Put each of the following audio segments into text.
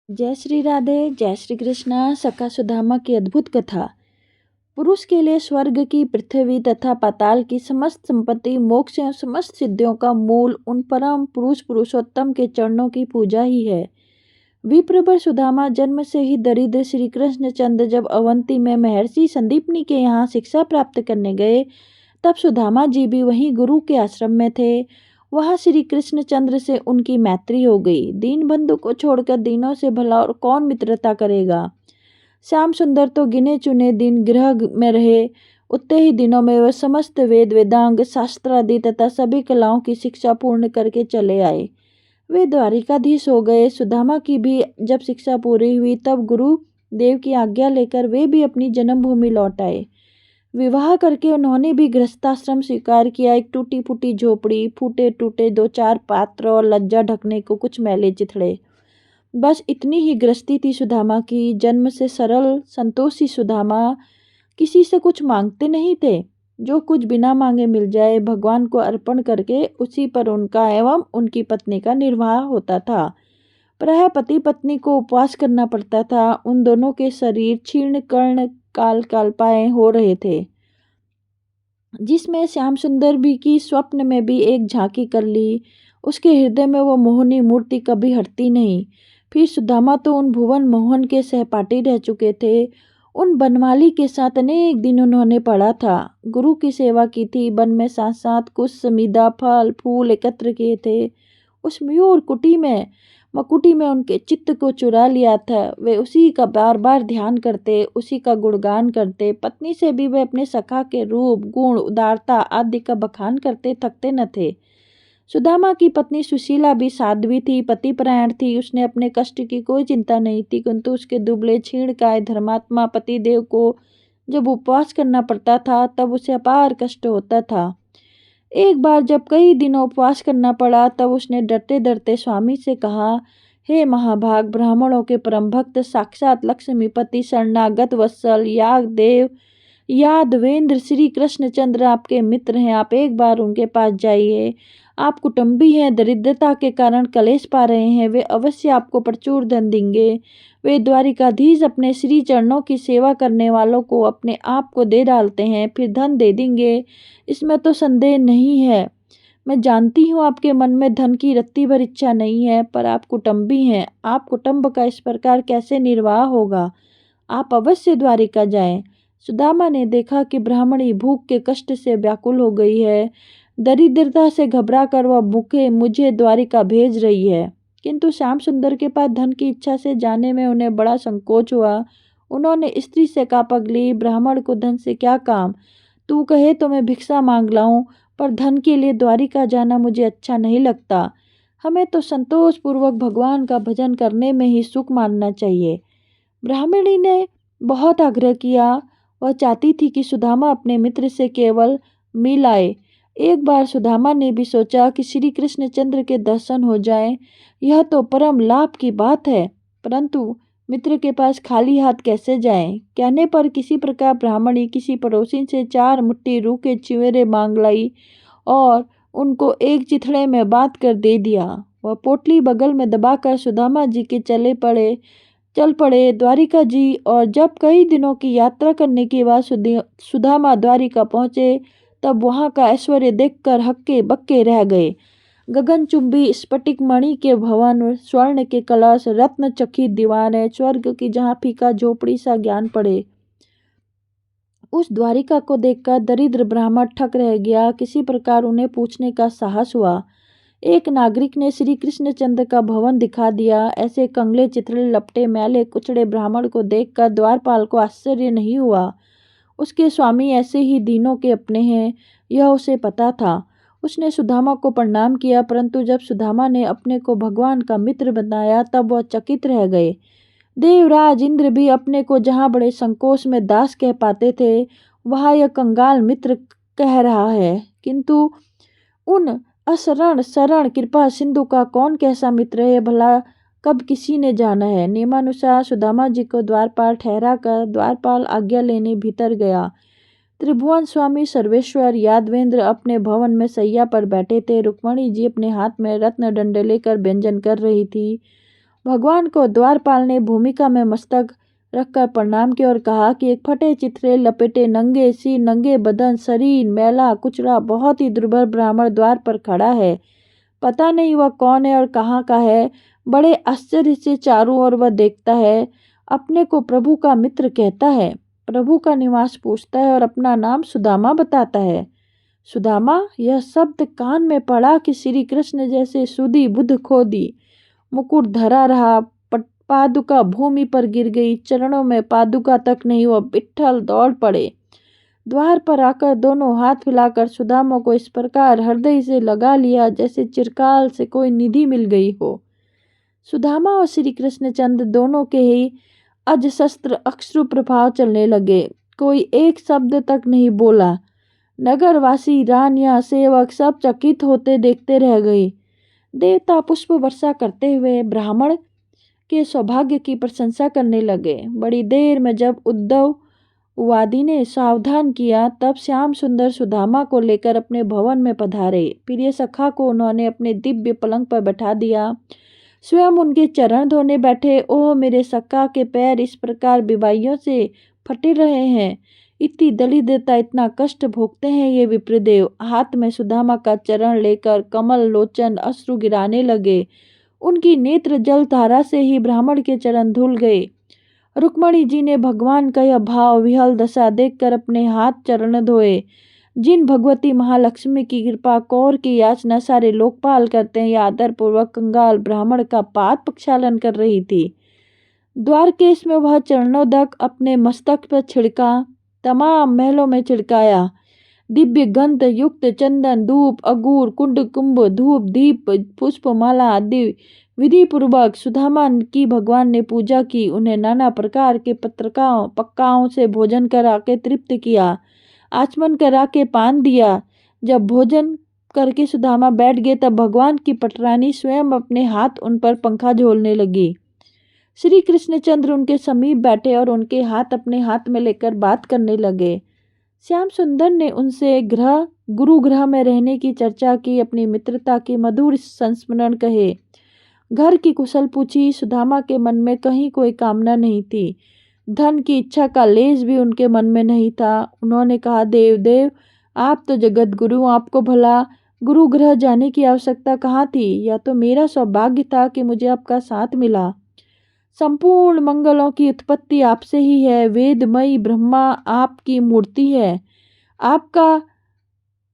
जय श्री राधे, जय श्री कृष्णा। सखा सुदामा की अद्भुत कथा। पुरुष के लिए स्वर्ग की, पृथ्वी तथा पाताल की समस्त संपत्ति, मोक्ष एवं समस्त सिद्धियों का मूल उन परम पुरुष पुरुषोत्तम के चरणों की पूजा ही है। विप्रवर सुदामा जन्म से ही दरिद्र। श्री कृष्ण चंद्र जब अवंती में महर्षि संदीपनी के यहाँ शिक्षा प्राप्त करने गए, तब सुदामा जी भी वहीं गुरु के आश्रम में थे। वहां श्री कृष्णचंद्र से उनकी मैत्री हो गई। दीन बंधु को छोड़कर दीनों से भला और कौन मित्रता करेगा। श्याम सुंदर तो गिने चुने दिन गृह में रहे। उतने ही दिनों में वह समस्त वेद वेदांग शास्त्रादि तथा सभी कलाओं की शिक्षा पूर्ण करके चले आए। वे द्वारिकाधीश हो गए। सुदामा की भी जब शिक्षा पूरी हुई, तब गुरु देव की आज्ञा लेकर वे भी अपनी जन्मभूमि लौट आए। विवाह करके उन्होंने भी गृहस्थाश्रम स्वीकार किया। एक टूटी फूटी झोपड़ी, फूटे टूटे दो चार पात्र और लज्जा ढकने को कुछ मैले चिथड़े, बस इतनी ही गृहस्थी थी सुदामा की। जन्म से सरल संतोषी सुदामा किसी से कुछ मांगते नहीं थे। जो कुछ बिना मांगे मिल जाए, भगवान को अर्पण करके उसी पर उनका एवं उनकी पत्नी का निर्वाह होता था। प्रायः पति पत्नी को उपवास करना पड़ता था। उन दोनों के शरीर क्षीण कर्ण काल काल्पाएं हो रहे थे, जिसमें श्याम सुंदर भी की स्वप्न में भी एक झांकी कर ली। उसके हृदय में वो मोहनी मूर्ति कभी हटती नहीं। फिर सुदामा तो उन भुवन मोहन के सहपाठी रह चुके थे। उन बनमाली के साथ अनेक दिन उन्होंने पढ़ा था, गुरु की सेवा की थी। वन में साथ साथ कुछ समीदा फल फूल एकत्र किए थे। उस मयूर मकुटी में उनके चित्त को चुरा लिया था। वे उसी का बार बार ध्यान करते, उसी का गुणगान करते। पत्नी से भी वे अपने सखा के रूप गुण उदारता आदि का बखान करते थकते न थे। सुदामा की पत्नी सुशीला भी साध्वी थी, पतिपरायण थी। उसने अपने कष्ट की कोई चिंता नहीं थी, किंतु उसके दुबले क्षीणकाय धर्मात्मा पतिदेव को जब उपवास करना पड़ता था, तब उसे अपार कष्ट होता था। एक बार जब कई दिनों उपवास करना पड़ा, तब उसने डरते डरते स्वामी से कहा, हे महाभाग, ब्राह्मणों के परम भक्त साक्षात लक्ष्मीपति शरणागत वत्सल यादवेंद्र श्री कृष्णचंद्र आपके मित्र हैं। आप एक बार उनके पास जाइए। आप कुटुंबी हैं, दरिद्रता के कारण कलेश पा रहे हैं। वे अवश्य आपको प्रचुर धन देंगे। वे द्वारिकाधीश अपने श्री चरणों की सेवा करने वालों को अपने आप को दे डालते हैं, फिर धन दे देंगे, इसमें तो संदेह नहीं है। मैं जानती हूँ आपके मन में धन की रत्ती भर इच्छा नहीं है, पर आप कुटुंबी हैं। आप कुटुंब का इस प्रकार कैसे निर्वाह होगा। आप अवश्य द्वारिका जाएं। सुदामा ने देखा कि ब्राह्मणी भूख के कष्ट से व्याकुल हो गई है। दरिद्रता से घबरा कर वह भूखे मुझे द्वारिका भेज रही है। किंतु श्याम सुंदर के पास धन की इच्छा से जाने में उन्हें बड़ा संकोच हुआ। उन्होंने स्त्री से कहा, पगली, ब्राह्मण को धन से क्या काम। तू कहे तो मैं भिक्षा मांग लाऊं, पर धन के लिए द्वारिका जाना मुझे अच्छा नहीं लगता। हमें तो संतोष पूर्वक भगवान का भजन करने में ही सुख मानना चाहिए। ब्राह्मणी ने बहुत आग्रह किया। वह चाहती थी कि सुदामा अपने मित्र से केवल मिल आए। एक बार सुदामा ने भी सोचा कि श्री कृष्णचंद्र के दर्शन हो जाएं, यह तो परम लाभ की बात है। परंतु मित्र के पास खाली हाथ कैसे जाएं। कहने पर किसी प्रकार ब्राह्मणी किसी पड़ोसी से 4 मुट्ठी रूखे चिवेरे मांग लाई और उनको एक चिथड़े में बांध कर दे दिया। वह पोटली बगल में दबाकर सुदामा जी के चल पड़े द्वारिका जी। और जब कई दिनों की यात्रा करने के बाद सुदामा द्वारिका पहुँचे, तब वहाँ का ऐश्वर्य देखकर हक्के बक्के रह गए। गगनचुंबी स्फटिक मणि के भवन, स्वर्ण के कलश, रत्न चकित दीवारें, स्वर्ग की जहाँ फीका झोपड़ी सा ज्ञान पड़े। उस द्वारिका को देखकर दरिद्र ब्राह्मण ठक रह गया। किसी प्रकार उन्हें पूछने का साहस हुआ। एक नागरिक ने श्री कृष्णचंद्र का भवन दिखा दिया। ऐसे कंगले चिथड़े लपटे मैले कुचड़े ब्राह्मण को देखकर द्वारपाल को आश्चर्य नहीं हुआ। उसके स्वामी ऐसे ही दीनों के अपने हैं, यह उसे पता था। उसने सुदामा को प्रणाम किया, परंतु जब सुदामा ने अपने को भगवान का मित्र बताया, तब वह चकित रह गए। देवराज इंद्र भी अपने को जहाँ बड़े संकोच में दास कह पाते थे, वहाँ यह कंगाल मित्र कह रहा है। किंतु उन असरण शरण कृपा सिंधु का कौन कैसा मित्र है भला, कब किसी ने जाना है। नियमानुसार सुदामा जी को द्वारपाल ठहरा कर द्वारपाल आज्ञा लेने भीतर गया। त्रिभुवन स्वामी सर्वेश्वर यादवेंद्र अपने भवन में सैया पर बैठे थे। रुक्मणी जी अपने हाथ में रत्न डंडे लेकर व्यंजन कर रही थी। भगवान को द्वारपाल ने भूमिका में मस्तक रखकर प्रणाम किया और कहा कि एक फटे चित्रे लपेटे नंगे सिर नंगे बदन शरीर मैला कुचला बहुत ही दुर्बल ब्राह्मण द्वार पर खड़ा है। पता नहीं वह कौन है और कहाँ का है। बड़े आश्चर्य से चारों ओर वह देखता है। अपने को प्रभु का मित्र कहता है, प्रभु का निवास पूछता है और अपना नाम सुदामा बताता है। सुदामा, यह शब्द कान में पड़ा कि श्री कृष्ण जैसे सुधी बुध खोदी मुकुट धरा रहा। पादुका भूमि पर गिर गई, चरणों में पादुका तक नहीं, वह विट्ठल दौड़ पड़े। द्वार पर आकर दोनों हाथ फैलाकर सुदामा को इस प्रकार हृदय से लगा लिया जैसे चिरकाल से कोई निधि मिल गई हो। सुदामा और श्री कृष्णचंद्र दोनों के ही अजशस्त्र अश्रु प्रभाव चलने लगे। कोई एक शब्द तक नहीं बोला। नगरवासी, रानियां, सेवक सब चकित होते देखते रह गए। देवता पुष्प वर्षा करते हुए ब्राह्मण के सौभाग्य की प्रशंसा करने लगे। बड़ी देर में जब उद्धव वादी ने सावधान किया, तब श्याम सुंदर सुदामा को लेकर अपने भवन में पधारे। प्रिय सखा को उन्होंने अपने दिव्य पलंग पर बैठा दिया, स्वयं उनके चरण धोने बैठे। ओह, मेरे सखा के पैर इस प्रकार बीमारियों से फटे रहे हैं, इतनी दलिद्रता, इतना कष्ट भोगते हैं ये विप्रदेव। हाथ में सुदामा का चरण लेकर कमल लोचन अश्रु गिराने लगे। उनकी नेत्र जल धारा से ही ब्राह्मण के चरण धुल गए। रुक्मणी जी ने भगवान का यह भाव विहल दशा देखकर अपने हाथ चरण धोए। जिन भगवती महालक्ष्मी की कृपा कौर की याचना सारे लोकपाल करते हैं, यह आदरपूर्वक कंगाल ब्राह्मण का पाद प्रक्षालन कर रही थी। द्वारकेश में वह चरणोदक अपने मस्तक पर छिड़का, तमाम महलों में छिड़काया। दिव्य गंध युक्त चंदन, धूप, अगूर, कुंड कुंभ, धूप, दीप, पुष्पमाला आदि विधि पूर्वक सुदामा की भगवान ने पूजा की। उन्हें नाना प्रकार के पक्काओं से भोजन करा के तृप्त किया, आचमन करा के पान दिया। जब भोजन करके सुदामा बैठ गए, तब भगवान की पटरानी स्वयं अपने हाथ उन पर पंखा झोलने लगी। श्री कृष्णचंद्र उनके समीप बैठे और उनके हाथ अपने हाथ में लेकर बात करने लगे। श्याम सुंदर ने उनसे गुरु गृह में रहने की चर्चा की, अपनी मित्रता के मधुर संस्मरण कहे, घर की कुशल पूछी। सुदामा के मन में कहीं कोई कामना नहीं थी, धन की इच्छा का लेश भी उनके मन में नहीं था। उन्होंने कहा, देव, आप तो जगत गुरु, आपको भला गुरु गृह जाने की आवश्यकता कहाँ थी? यह तो मेरा सौभाग्य था कि मुझे आपका साथ मिला। संपूर्ण मंगलों की उत्पत्ति आपसे ही है। वेदमयी ब्रह्मा आपकी मूर्ति है। आपका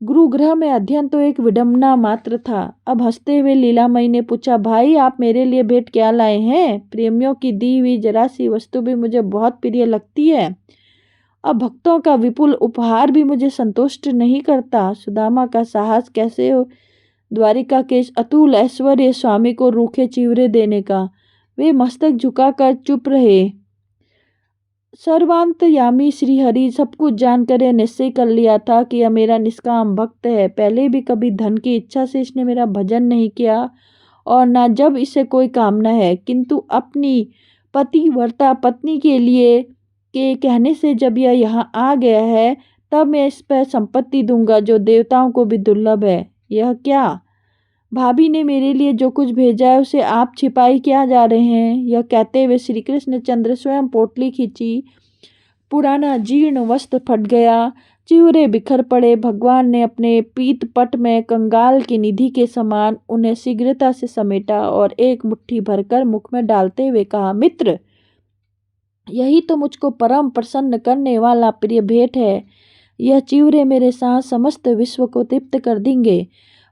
गुरुगृह में अध्ययन तो एक विडंबना मात्र था। अब हंसते हुए लीलामयी ने पूछा, भाई आप मेरे लिए भेंट क्या लाए हैं? प्रेमियों की दी हुई जरा सी वस्तु भी मुझे बहुत प्रिय लगती है। अब भक्तों का विपुल उपहार भी मुझे संतुष्ट नहीं करता। सुदामा का साहस कैसे हो द्वारिका के अतुल ऐश्वर्य स्वामी को रूखे चिवरे देने का। वे मस्तक झुकाकर चुप रहे। सर्वांतयामी श्रीहरि सब कुछ जानकर यह निश्चय कर लिया था कि यह मेरा निष्काम भक्त है। पहले भी कभी धन की इच्छा से इसने मेरा भजन नहीं किया और न जब इसे कोई कामना है, किंतु अपनी पतिव्रता पत्नी के लिए के कहने से जब यह यहाँ आ गया है, तब मैं इस पर संपत्ति दूंगा जो देवताओं को भी दुर्लभ है। यह क्या? भाभी ने मेरे लिए जो कुछ भेजा है उसे आप छिपाई क्या जा रहे हैं? यह कहते हुए श्री कृष्णचंद्र स्वयं पोटली खींची। पुराना जीर्ण वस्त्र फट गया, चिवरे बिखर पड़े। भगवान ने अपने पीत पट में कंगाल की निधि के समान उन्हें शीघ्रता से समेटा और एक मुट्ठी भरकर मुख में डालते हुए कहा, मित्र, यही तो मुझको परम प्रसन्न करने वाला प्रिय भेंट है। यह चिवरे मेरे साथ समस्त विश्व को तृप्त कर देंगे।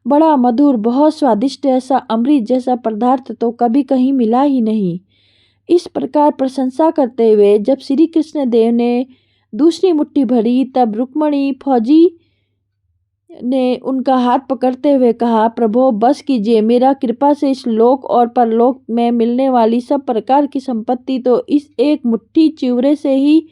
बड़ा मधुर, बहुत स्वादिष्ट, ऐसा अमृत जैसा पदार्थ तो कभी कहीं मिला ही नहीं। इस प्रकार प्रशंसा करते हुए जब श्री कृष्ण देव ने दूसरी मुट्ठी भरी, तब रुक्मणी फौजी ने उनका हाथ पकड़ते हुए कहा, प्रभो बस कीजिए, मेरा कृपा से इस लोक और परलोक में मिलने वाली सब प्रकार की संपत्ति तो इस एक मुट्ठी चिवरे से ही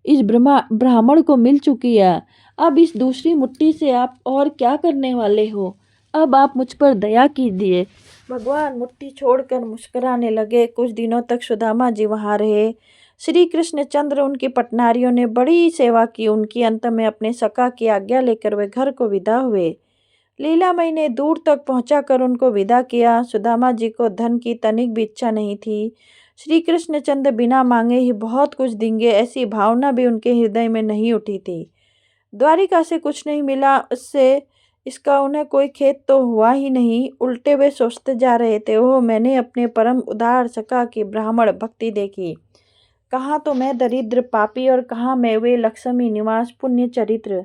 इस ब्राह्मण को मिल चुकी है। अब इस दूसरी मुट्ठी से आप और क्या करने वाले हो? अब आप मुझ पर दया कीजिए। भगवान मुट्ठी छोड़कर मुस्कुराने लगे। कुछ दिनों तक सुदामा जी वहाँ रहे। श्री कृष्णचंद्र उनकी पटनारियों ने बड़ी सेवा की। उनकी अंत में अपने सखा की आज्ञा लेकर वे घर को विदा हुए। लीलामयी ने दूर तक पहुंचाकर उनको विदा किया। सुदामा जी को धन की तनिक भी इच्छा नहीं थी। श्री कृष्णचंद्र बिना मांगे ही बहुत कुछ देंगे, ऐसी भावना भी उनके हृदय में नहीं उठी थी। द्वारिका से कुछ नहीं मिला, उससे इसका उन्हें कोई खेद तो हुआ ही नहीं। उल्टे वे सोचते जा रहे थे, ओह मैंने अपने परम उदार सखा की ब्राह्मण भक्ति देखी, कहाँ तो मैं दरिद्र पापी और कहाँ मैं वे लक्ष्मी निवास पुण्य चरित्र।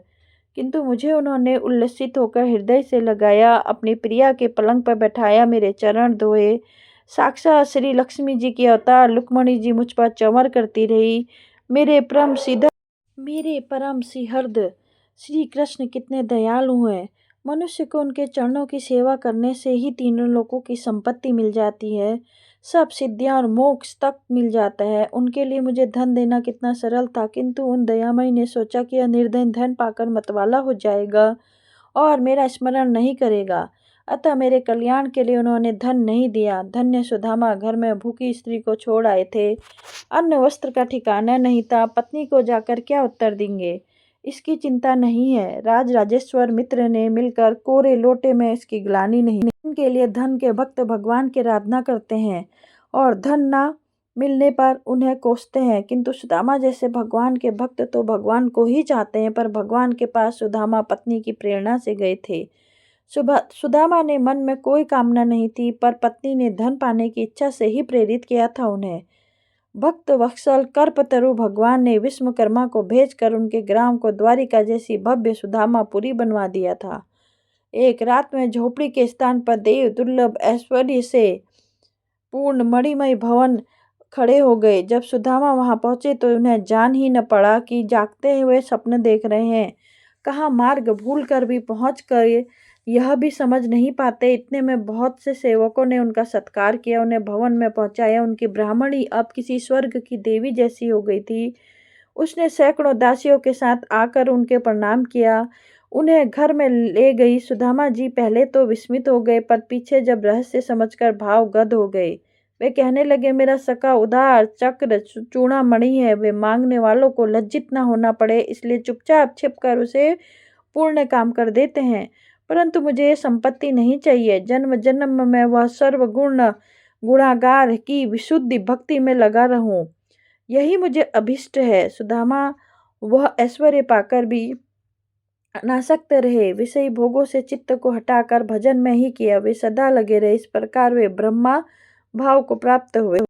किंतु मुझे उन्होंने उल्लसित होकर हृदय से लगाया, अपनी प्रिया के पलंग पर बैठाया, मेरे चरण धोए। साक्षात श्री लक्ष्मी जी की अवतार रुक्मणी जी मुझ पर चंवर करती रही। मेरे परम सिहृद श्री कृष्ण कितने दयालु हैं। मनुष्य को उनके चरणों की सेवा करने से ही तीनों लोकों की संपत्ति मिल जाती है, सब सिद्धियां और मोक्ष तक मिल जाता है। उनके लिए मुझे धन देना कितना सरल था, किंतु उन दयामयी ने सोचा कि यह निर्धन धन पाकर मतवाला हो जाएगा और मेरा स्मरण नहीं करेगा, अतः मेरे कल्याण के लिए उन्होंने धन नहीं दिया। धन्य सुदामा घर में भूखी स्त्री को छोड़ आए थे, अन्न वस्त्र का ठिकाना नहीं था, पत्नी को जाकर क्या उत्तर देंगे इसकी चिंता नहीं है। राजेश्वर मित्र ने मिलकर कोरे लोटे में इसकी ग्लानि नहीं। उनके लिए धन के भक्त भगवान की आराधना करते हैं और धन ना मिलने पर उन्हें कोसते हैं, किंतु सुदामा जैसे भगवान के भक्त तो भगवान को ही चाहते हैं। पर भगवान के पास सुदामा पत्नी की प्रेरणा से गए थे। सुदामा ने मन में कोई कामना नहीं थी, पर पत्नी ने धन पाने की इच्छा से ही प्रेरित किया था उन्हें। भक्त वत्सल कल्पतरु भगवान ने विश्वकर्मा को भेजकर उनके ग्राम को द्वारिका जैसी भव्य सुदामापुरी बनवा दिया था। एक रात में झोपड़ी के स्थान पर देव दुर्लभ ऐश्वर्य से पूर्ण मणिमय भवन खड़े हो गए। जब सुदामा वहां पहुंचे तो उन्हें जान ही न पड़ा कि जागते हुए स्वप्न देख रहे हैं। कहाँ मार्ग भूल कर भी पहुँच कर यह भी समझ नहीं पाते। इतने में बहुत से सेवकों ने उनका सत्कार किया, उन्हें भवन में पहुंचाया। उनकी ब्राह्मणी अब किसी स्वर्ग की देवी जैसी हो गई थी। उसने सैकड़ों दासियों के साथ आकर उनके प्रणाम किया, उन्हें घर में ले गई। सुदामा जी पहले तो विस्मित हो गए, पर पीछे जब रहस्य समझकर भावगद हो गए। वे कहने लगे, मेरा सखा उदार चक्र चूड़ामणि है, वे मांगने वालों को लज्जित न होना पड़े इसलिए चुपचाप छिपकर उसे पूर्ण काम कर देते हैं। परंतु मुझे ये संपत्ति नहीं चाहिए। जन्म जन्म में वह सर्वगुण गुणागार की विशुद्धि भक्ति में लगा रहूं, यही मुझे अभिष्ट है। सुदामा वह ऐश्वर्य पाकर भी अनासक्त रहे, विषयी भोगों से चित्त को हटाकर भजन में ही किया वे सदा लगे रहे। इस प्रकार वे ब्रह्मा भाव को प्राप्त हुए।